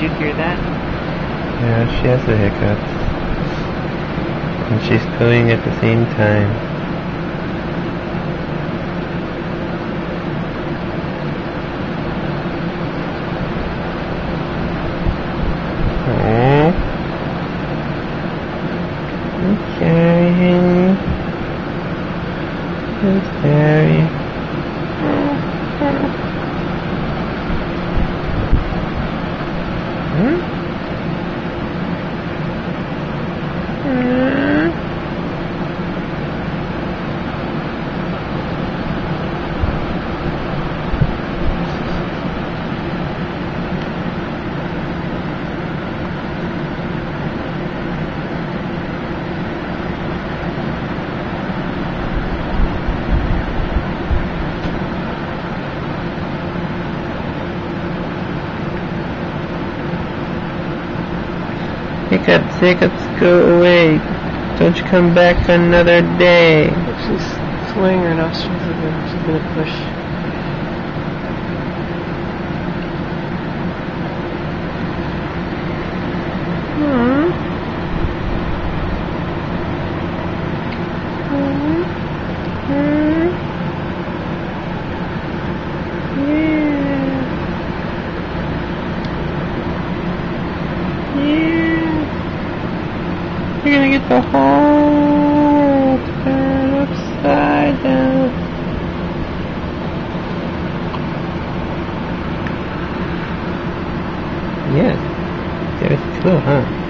you hear that? Yeah, she has the hiccups. And she's cooing at the same time. Carrie, who's Carrie? Hiccups, hiccups, go away. Don't you come back another day. She's swaying her nostrils again. She's gonna push. You're gonna get the whole turn upside down. Yeah, it's cool, huh?